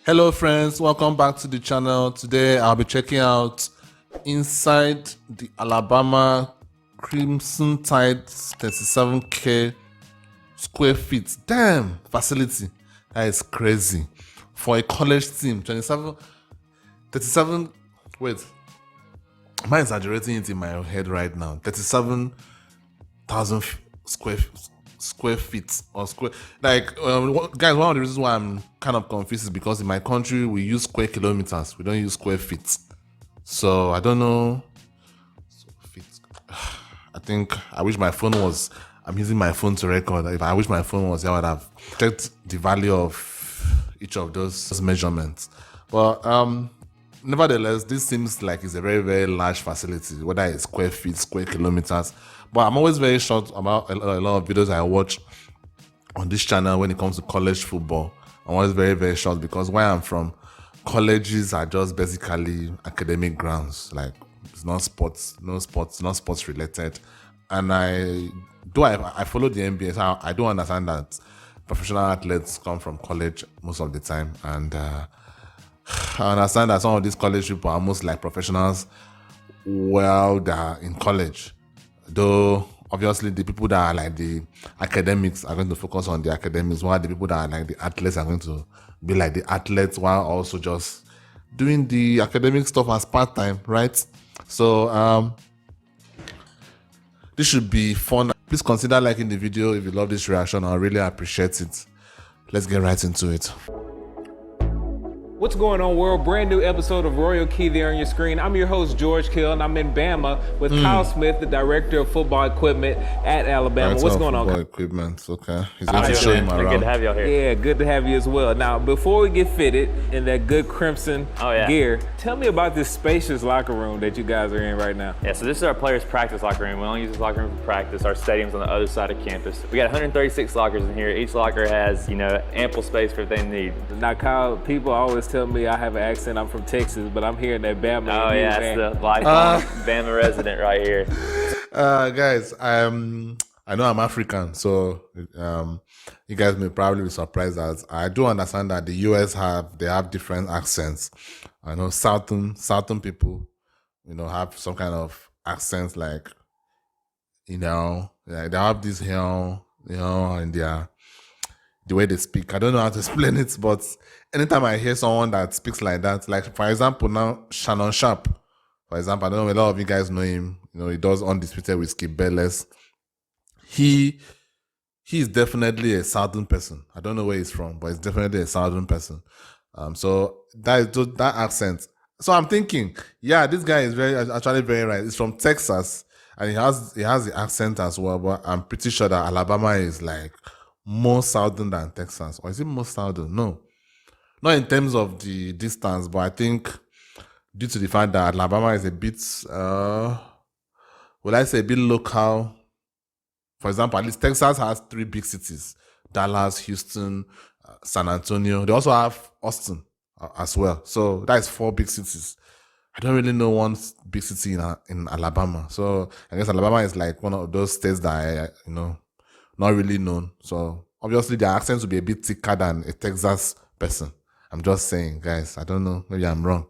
Hello friends, welcome back to the channel. Today I'll be checking out inside the Alabama Crimson Tide 37k square feet. Damn, facility. That is crazy. For a college team, 37, wait. Am I exaggerating it in my head right now? 37,000 square feet or square, like guys, one of the reasons why I'm kind of confused is because in my country we use square kilometers, we don't use square feet. So I don't know. I think I wish my phone was, I'm using my phone to record. If I wish my phone was here, I would have checked the value of each of those measurements. But nevertheless, this seems like it's a very, very large facility, whether it's square feet, square kilometers. But I'm always very short about a lot of videos I watch on this channel when it comes to college football. I'm always very, very short because where I'm from, colleges are just basically academic grounds. Like, it's not sports, not sports related. And I follow the NBA, so I do understand that professional athletes come from college most of the time. And I understand that some of these college people are almost like professionals while they're in college. Though obviously the people that are like the academics are going to focus on the academics, while the people that are like the athletes are going to be like the athletes while also just doing the academic stuff as part-time, right? So this should be fun. Please consider liking the video if you love this reaction. I really appreciate it. Let's get right into it. What's going on, world? Brand new episode of Royal Key there on your screen. I'm your host, George Kill, and I'm in Bama with Kyle Smith, the director of football equipment at Alabama. What's going on? Equipment, okay. He's going to show him around. Good to have y'all here. Yeah, good to have you as well. Now, before we get fitted in that good crimson gear, tell me about this spacious locker room that you guys are in right now. Yeah, so this is our players' practice locker room. We only use this locker room for practice. Our stadium's on the other side of campus. We got 136 lockers in here. Each locker has, ample space for everything they need. Now, Kyle, people always tell me I have an accent. I'm from Texas, but I'm hearing that Bama. Oh yeah, that's the lifelong Bama resident right here. Guys, I know I'm African, so you guys may probably be surprised that I do understand that the US have different accents. I know southern people, have some kind of accents, like they have this and the way they speak. I don't know how to explain it, but anytime I hear someone that speaks like that, like for example now, Shannon Sharp, for example, I don't know, a lot of you guys know him. He does Undisputed with Skip Bayless. He is definitely a southern person. I don't know where he's from, but he's definitely a southern person. So that accent. So I'm thinking, yeah, this guy is actually very right. He's from Texas, and he has the accent as well. But I'm pretty sure that Alabama is like more southern than Texas. Or is it more southern? No. Not in terms of the distance, but I think due to the fact that Alabama is a bit, would I say a bit local? For example, at least Texas has 3 big cities: Dallas, Houston, San Antonio. They also have Austin as well. So that is 4 big cities. I don't really know one big city in Alabama. So I guess Alabama is like one of those states that not really known. So obviously their accents will be a bit thicker than a Texas person. I'm just saying, guys. I don't know. Maybe I'm wrong.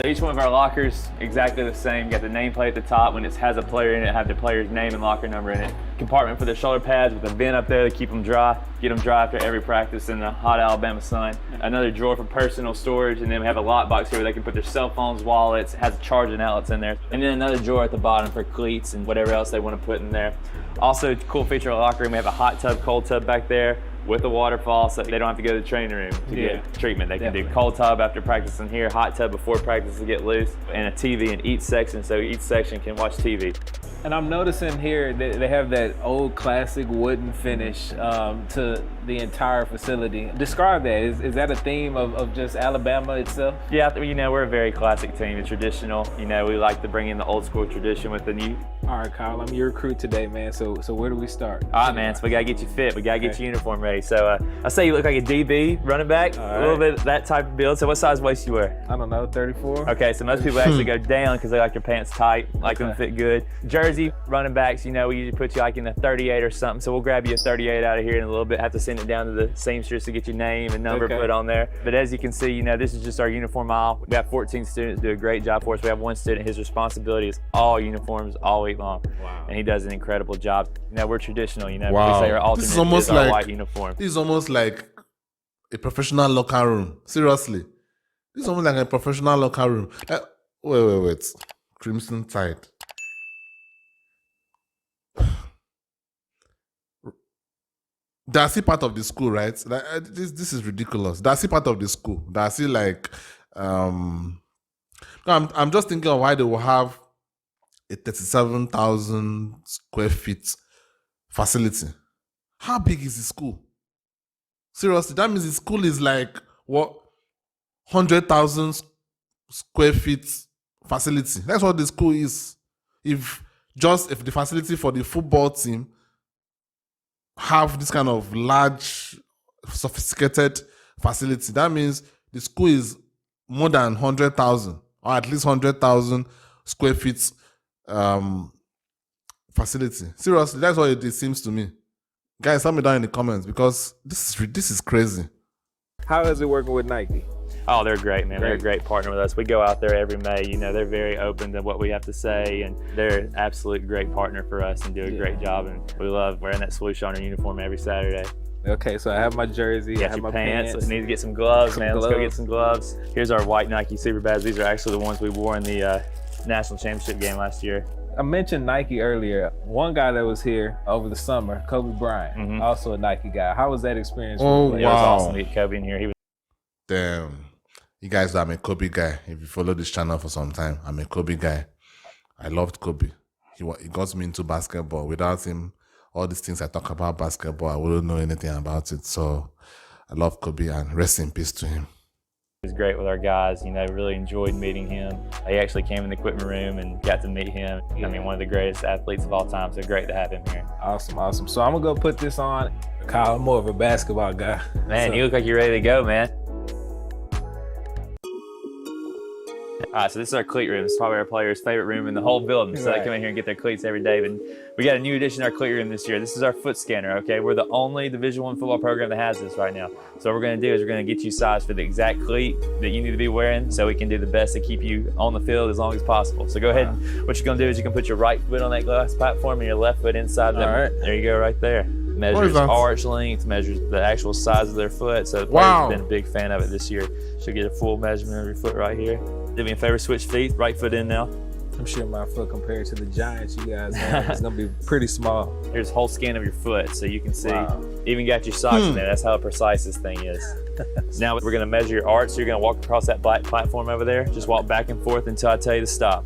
Each one of our lockers exactly the same. You got the nameplate at the top. When it has a player in it, have the player's name and locker number in it. Compartment for the shoulder pads with a vent up there to keep them dry. Get them dry after every practice in the hot Alabama sun. Another drawer for personal storage, and then we have a lock box here where they can put their cell phones, wallets. It has charging outlets in there. And then another drawer at the bottom for cleats and whatever else they want to put in there. Also, cool feature of the locker room, we have a hot tub, cold tub back there with a waterfall, so they don't have to go to the training room to get treatment. They can do cold tub after practice in here, hot tub before practice to get loose, and a TV in each section, so each section can watch TV. And I'm noticing here that they have that old classic wooden finish to the entire facility. Describe that. Is that a theme of just Alabama itself? Yeah, we're a very classic team, a traditional. We like to bring in the old school tradition with the new. All right, Kyle, I'm your recruit today, man. So where do we start? All right, man. So we gotta get you fit. We gotta get your uniform ready. So I say you look like a DB running back, a little bit that type of build. So what size waist you wear? I don't know, 34. Okay, so most people actually go down because they like their pants tight, like them to fit good. Jersey jersey. Running backs, we usually put you like in a 38 or something. So we'll grab you a 38 out of here in a little bit. Have to send it down to the seamstress to get your name and number put on there. But as you can see, this is just our uniform aisle. We have 14 students do a great job for us. We have one student, his responsibility is all uniforms all week long. Wow. And he does an incredible job. We're traditional, Wow. We say our alternate is our white uniform. This is almost like a professional locker room. Seriously. This is almost like a professional locker room. Wait. Crimson Tide. Darcy part of the school, right? This is ridiculous. Darcy part of the school. Darcy I'm just thinking of why they will have a 37,000 square feet facility. How big is the school? Seriously, that means the school is like what? 100,000 square feet facility. That's what the school is. If the facility for the football team have this kind of large, sophisticated facility, that means the school is more than 100,000 or at least 100,000 square feet facility. Seriously, that's what it seems to me. Guys, tell me down in the comments because this is crazy. How is it working with Nike? Oh, they're great, man. They're a great partner with us. We go out there every May. They're very open to what we have to say, and they're an absolute great partner for us and do a great job. And we love wearing that swoosh on our uniform every Saturday. Okay, so I have my jersey, I have my pants. We need to get some gloves, man. Let's go get some gloves. Here's our white Nike Super Bads. These are actually the ones we wore in the national championship game last year. I mentioned Nike earlier. One guy that was here over the summer, Kobe Bryant, also a Nike guy. How was that experience? Oh, wow. It was awesome to get Kobe in here. Damn. You guys know I'm a Kobe guy. If you follow this channel for some time, I'm a Kobe guy. I loved Kobe. He got me into basketball. Without him, all these things I talk about basketball, I wouldn't know anything about it. So I love Kobe and rest in peace to him. He was great with our guys, really enjoyed meeting him. He actually came in the equipment room and got to meet him. I mean, one of the greatest athletes of all time, so great to have him here. Awesome. So I'm gonna go put this on. Kyle, I'm more of a basketball guy. Man, you look like you're ready to go, man. All right, so this is our cleat room. It's probably our players' favorite room in the whole building. So they come in here and get their cleats every day. But we got a new addition to our cleat room this year. This is our foot scanner, okay? We're the only Division I football program that has this right now. So what we're gonna do is we're gonna get you sized for the exact cleat that you need to be wearing so we can do the best to keep you on the field as long as possible. So go ahead and what you're gonna do is you can put your right foot on that glass platform and your left foot inside them. All right. There you go right there. Measures arch length, measures the actual size of their foot. So the players have been a big fan of it this year. Should get a full measurement of your foot right here. Do me a favor, switch feet, right foot in now. I'm sure my foot compared to the giants you guys have is gonna be pretty small. Here's a whole scan of your foot so you can see. Even got your socks in there. That's how precise this thing is. Now we're gonna measure your arch. So you're gonna walk across that black platform over there. Just walk back and forth until I tell you to stop.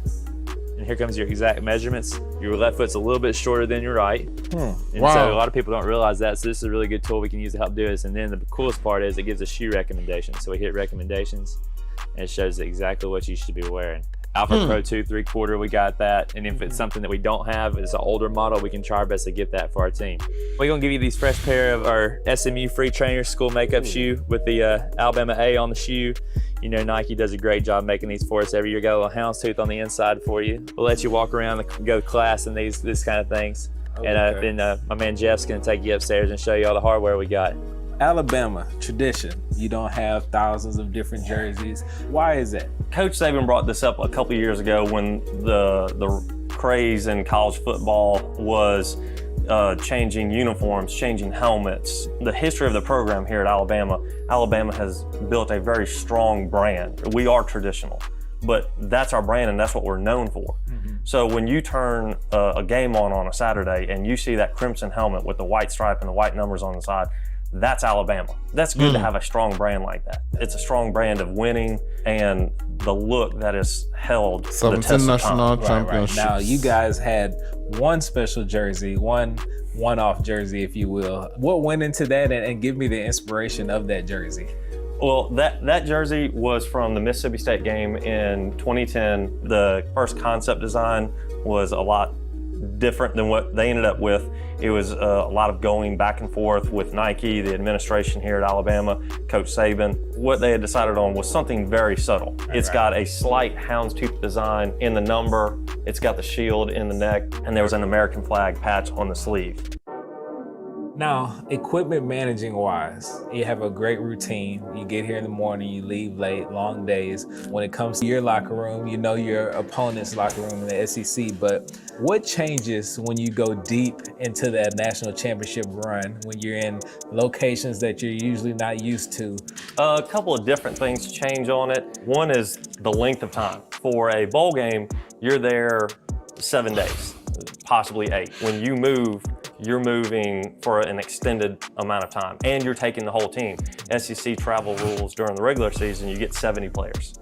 And here comes your exact measurements. Your left foot's a little bit shorter than your right. And so a lot of people don't realize that. So this is a really good tool we can use to help do this. And then the coolest part is it gives us shoe recommendations. So we hit recommendations and it shows exactly what you should be wearing. Alpha Pro 2 3/4, we got that. And if it's something that we don't have, it's an older model, we can try our best to get that for our team. We're gonna give you these fresh pair of our SMU Free Trainer school makeup shoe with the Alabama A on the shoe. Nike does a great job making these for us every year. Got a little houndstooth on the inside for you. We'll let you walk around and go to class and this kind of things. Then my man Jeff's gonna take you upstairs and show you all the hardware we got. Alabama, tradition. You don't have thousands of different jerseys. Why is that? Coach Saban brought this up a couple of years ago when the craze in college football was changing uniforms, changing helmets. The history of the program here at Alabama has built a very strong brand. We are traditional, but that's our brand and that's what we're known for. So when you turn a game on a Saturday and you see that crimson helmet with the white stripe and the white numbers on the side, that's Alabama. That's good to have a strong brand like that. It's a strong brand of winning and the look that is held the 17 test of national time. championships. Now you guys had one special jersey, one-off jersey, if you will. What went into that, and give me the inspiration of that jersey? Well, that jersey was from the Mississippi State game in 2010. The first concept design was a lot different than what they ended up with. It was a lot of going back and forth with Nike, the administration here at Alabama, Coach Saban. What they had decided on was something very subtle. It's got a slight houndstooth design in the number, it's got the shield in the neck, and there was an American flag patch on the sleeve. Now, equipment managing wise, you have a great routine. You get here in the morning, you leave late, long days. When it comes to your locker room, you know your opponent's locker room in the SEC, but what changes when you go deep into that national championship run, when you're in locations that you're usually not used to? A couple of different things change on it. One is the length of time. For a bowl game, you're there 7 days, possibly 8. When you move, you're moving for an extended amount of time, and you're taking the whole team. SEC travel rules during the regular season, you get 70 players.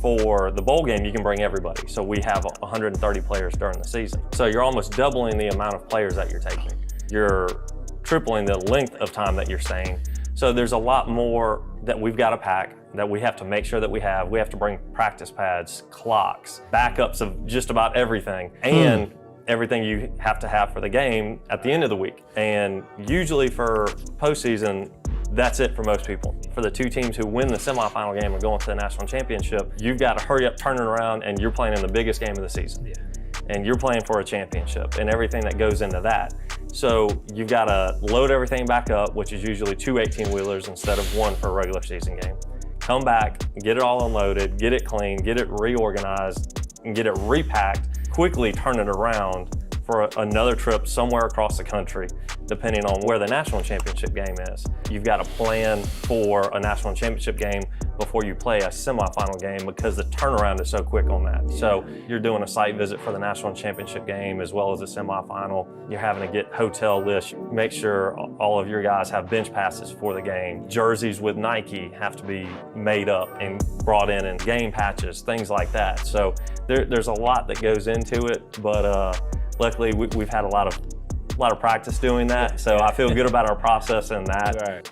For the bowl game, you can bring everybody. So we have 130 players during the season. So you're almost doubling the amount of players that you're taking. You're tripling the length of time that you're staying. So there's a lot more that we've got to pack, that we have to make sure that we have. We have to bring practice pads, clocks, backups of just about everything, and everything you have to have for the game at the end of the week. And usually for postseason, that's it for most people. For the 2 teams who win the semifinal game and go into the national championship, you've got to hurry up, turn it around, and you're playing in the biggest game of the season. Yeah. And you're playing for a championship and everything that goes into that. So you've got to load everything back up, which is usually 2 18-wheelers instead of 1 for a regular season game. Come back, get it all unloaded, get it clean, get it reorganized, and get it repacked. Quickly turn it around for another trip somewhere across the country, depending on where the national championship game is. You've got to plan for a national championship game before you play a semifinal game because the turnaround is so quick on that. So you're doing a site visit for the national championship game as well as the semifinal. You're having to get hotel lists, make sure all of your guys have bench passes for the game. Jerseys with Nike have to be made up and brought in, and game patches, things like that. So there's a lot that goes into it, but luckily we've had a lot of practice doing that. So I feel good about our process in that. Right.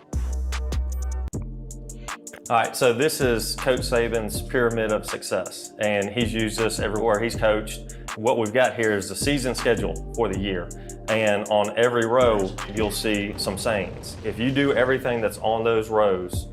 All right, so this is Coach Saban's pyramid of success, and he's used this everywhere he's coached. What we've got here is the season schedule for the year, and on every row, you'll see some sayings. If you do everything that's on those rows,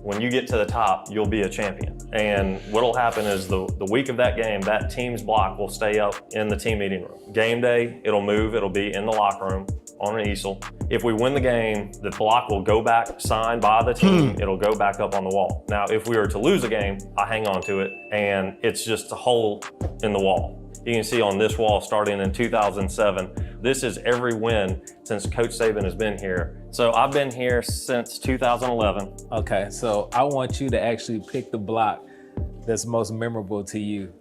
when you get to the top, you'll be a champion. And what'll happen is the week of that game, that team's block will stay up in the team meeting room. Game day, it'll move, it'll be in the locker room on an easel. If we win the game, the block will go back, signed by the team, it'll go back up on the wall. Now, if we were to lose a game, I hang on to it, and it's just a hole in the wall. You can see on this wall starting in 2007, this is every win since Coach Saban has been here. So I've been here since 2011. Okay, so I want you to actually pick the block that's most memorable to you.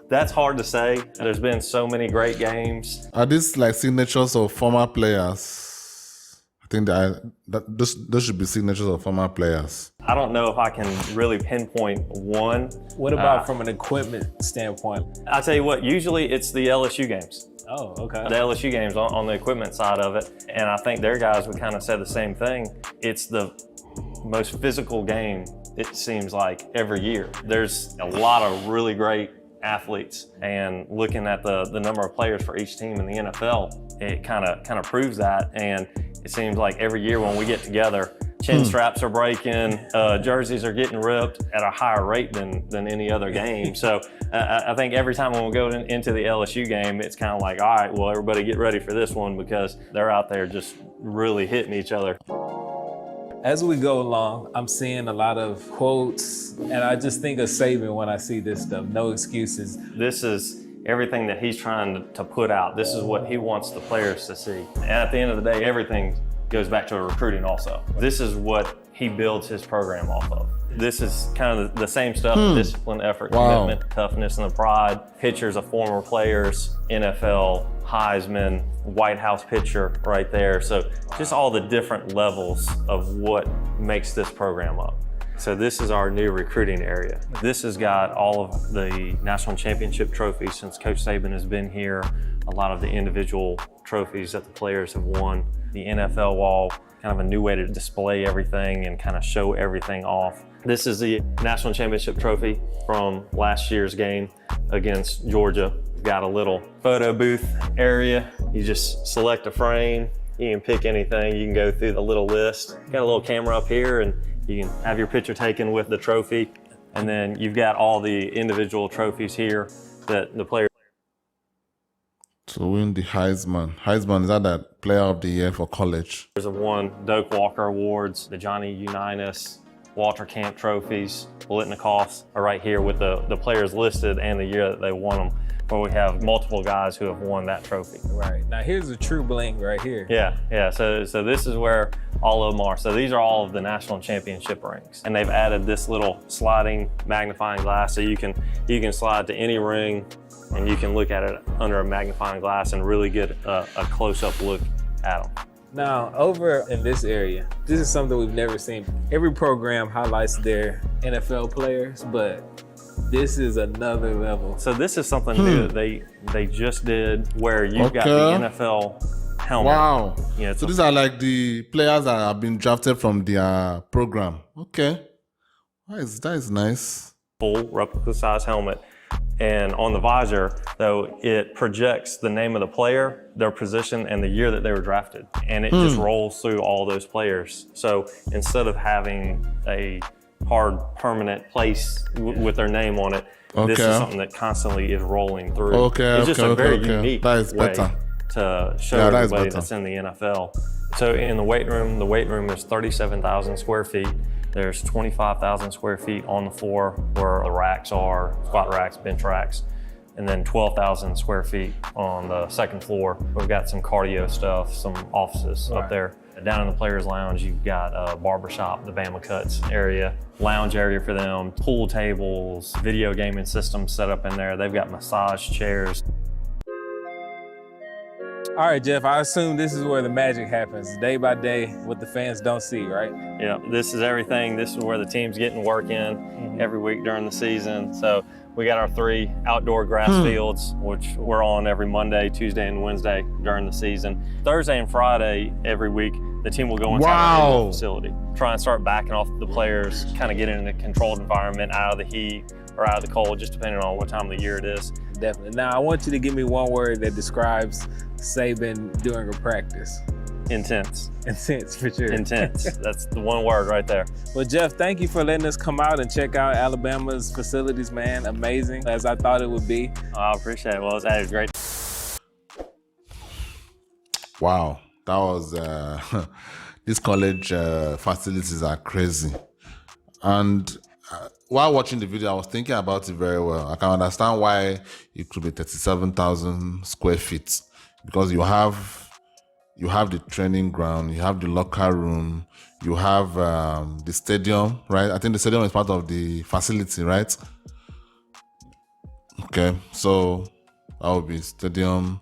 That's hard to say. There's been so many great games. Are these like signatures of former players? I think that those should be signatures of former players. I don't know if I can really pinpoint one. What about from an equipment standpoint? I'll tell you what, usually it's the LSU games. Oh, okay. The LSU games on the equipment side of it. And I think their guys would kind of say the same thing. It's the most physical game, it seems like, every year. There's a lot of really great athletes, and looking at the number of players for each team in the NFL, it kind of proves that. And it seems like every year when we get together, chin straps are breaking, jerseys are getting ripped at a higher rate than any other game. So I think every time when we go into the LSU game, it's kind of like, all right, well, everybody get ready for this one because they're out there just really hitting each other. As we go along, I'm seeing a lot of quotes, and I just think of Saban when I see this stuff. No excuses. This is everything that he's trying to put out. This is what he wants the players to see. And at the end of the day, everything goes back to recruiting also. This is what he builds his program off of. This is kind of the same stuff, discipline, effort, commitment, toughness, and the pride. Pictures of former players, NFL, Heisman, White House picture right there. So just all the different levels of what makes this program up. So this is our new recruiting area. This has got all of the national championship trophies since Coach Saban has been here, a lot of the individual trophies that the players have won, the NFL wall, kind of a new way to display everything and kind of show everything off. This is the national championship trophy from last year's game against Georgia. We've got a little photo booth area. You just select a frame. You can pick anything. You can go through the little list. Got a little camera up here and you can have your picture taken with the trophy. And then you've got all the individual trophies here that the players. To win the Heisman. Heisman, is that player of the year for college? Have won Doak Walker Awards, the Johnny Unitas, Walter Camp trophies, Litnikoffs are right here with the players listed and the year that they won them, where we have multiple guys who have won that trophy. Right. Now here's a true bling right here. Yeah. So this is where all of them are. So these are all of the national championship rings. And they've added this little sliding magnifying glass so you can slide to any ring and you can look at it under a magnifying glass and really get a close-up look at them. Now, over in this area, this is something we've never seen. Every program highlights their NFL players, but this is another level. So this is something new that they just did where you've got the NFL helmet. Wow. Yeah, so these are like the players that have been drafted from their program. Okay. That is nice. Full replica size helmet. And on the visor, though, it projects the name of the player, their position, and the year that they were drafted. And it just rolls through all those players. So instead of having a hard, permanent place with their name on it, this is something that constantly is rolling through. It's just a very unique way to show everybody that's in the NFL. So in the weight room is 37,000 square feet. There's 25,000 square feet on the floor where the racks are, squat racks, bench racks, and then 12,000 square feet on the second floor. We've got some cardio stuff, some offices up there. Down in the players' lounge, you've got a barbershop, the Bama Cuts area, lounge area for them, pool tables, video gaming systems set up in there. They've got massage chairs. All right, Jeff, I assume this is where the magic happens, day by day, what the fans don't see, right? Yeah, this is everything. This is where the team's getting work in every week during the season. So we got our 3 outdoor grass fields, which we're on every Monday, Tuesday, and Wednesday during the season. Thursday and Friday every week, the team will go inside the facility, try and start backing off the players, kind of get in a controlled environment, out of the heat or out of the cold, just depending on what time of the year it is. Definitely. Now, I want you to give me one word that describes Saban during a practice. Intense. Intense, for sure. Intense. That's the one word right there. Well, Jeff, thank you for letting us come out and check out Alabama's facilities, man. Amazing, as I thought it would be. I appreciate it. Well, it was great. Wow. That was, these college facilities are crazy. And while watching the video, I was thinking about it very well. I can understand why it could be 37,000 square feet because you have the training ground, you have the locker room, you have the stadium, right? I think the stadium is part of the facility, right? Okay, so that would be stadium.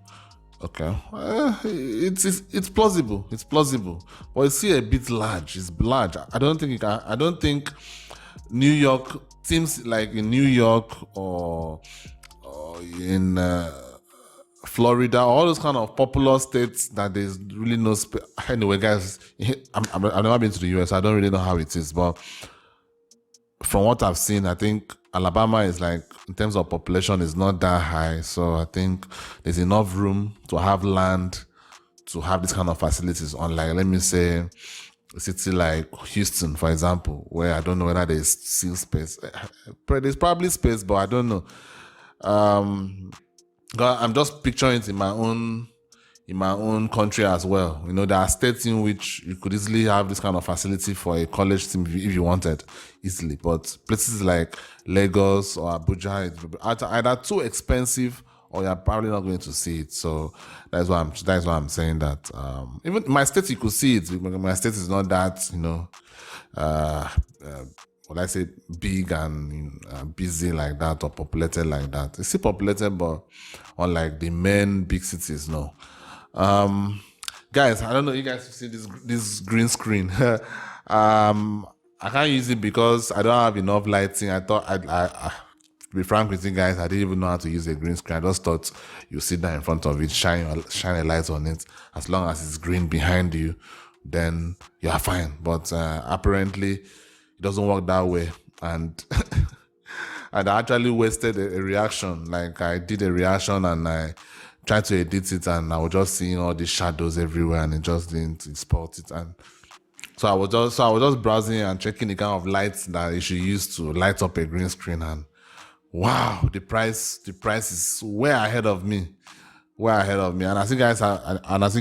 Okay, it's plausible. It's plausible, but it's still a bit large. It's large. I don't think New York teams like in New York or in Florida, all those kind of popular states that there's really no space. Anyway, guys, I've never been to the US. I don't really know how it is, but from what I've seen, I think Alabama is like, in terms of population, is not that high. So I think there's enough room to have land to have this kind of facilities. Unlike, let me say, a city like Houston, for example, where I don't know whether there's still space. There's probably space, but I don't know. I'm just picturing it in my own country as well. You know, there are states in which you could easily have this kind of facility for a college team if you wanted, easily. But places like Lagos or Abuja, it's either too expensive or you're probably not going to see it. So that's why I'm saying that. Even in my state, you could see it. My state is not that, what I say, big and busy like that or populated like that. It's still populated, but unlike the main big cities, no. Guys, I don't know if you guys see this green screen. I can't use it because I don't have enough lighting. I thought to be frank with you guys, I didn't even know how to use a green screen. I just thought you sit down in front of it, shine a light on it. As long as it's green behind you, then you're fine. But apparently, it doesn't work that way. And and I actually wasted a reaction. Like I did a reaction and I tried to edit it, and I was just seeing all the shadows everywhere, and it just didn't export it. And so I was just browsing and checking the kind of lights that you should use to light up a green screen, and wow, the price is way ahead of me. And as you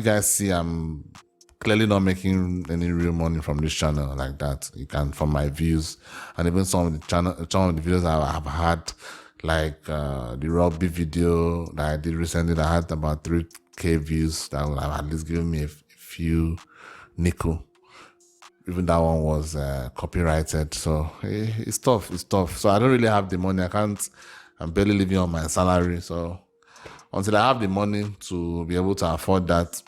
guys see, I'm clearly not making any real money from this channel like that. You can, from my views, and even some of the videos I have had, like the rugby video that I did recently that had about 3K views, that will have at least given me a few nickel. Even that one was copyrighted, so it's tough. So I don't really have the money. I'm barely living on my salary. So until I have the money to be able to afford that,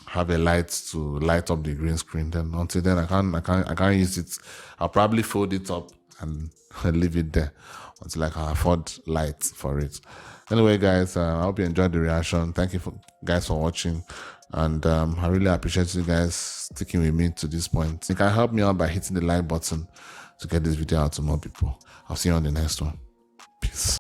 have a light to light up the green screen, then until then I can't use it. I'll probably fold it up and leave it there until I can afford lights for it. Anyway, guys, I hope you enjoyed the reaction. Thank you guys for watching. And I really appreciate you guys sticking with me to this point. You can help me out by hitting the like button to get this video out to more people. I'll see you on the next one. Peace.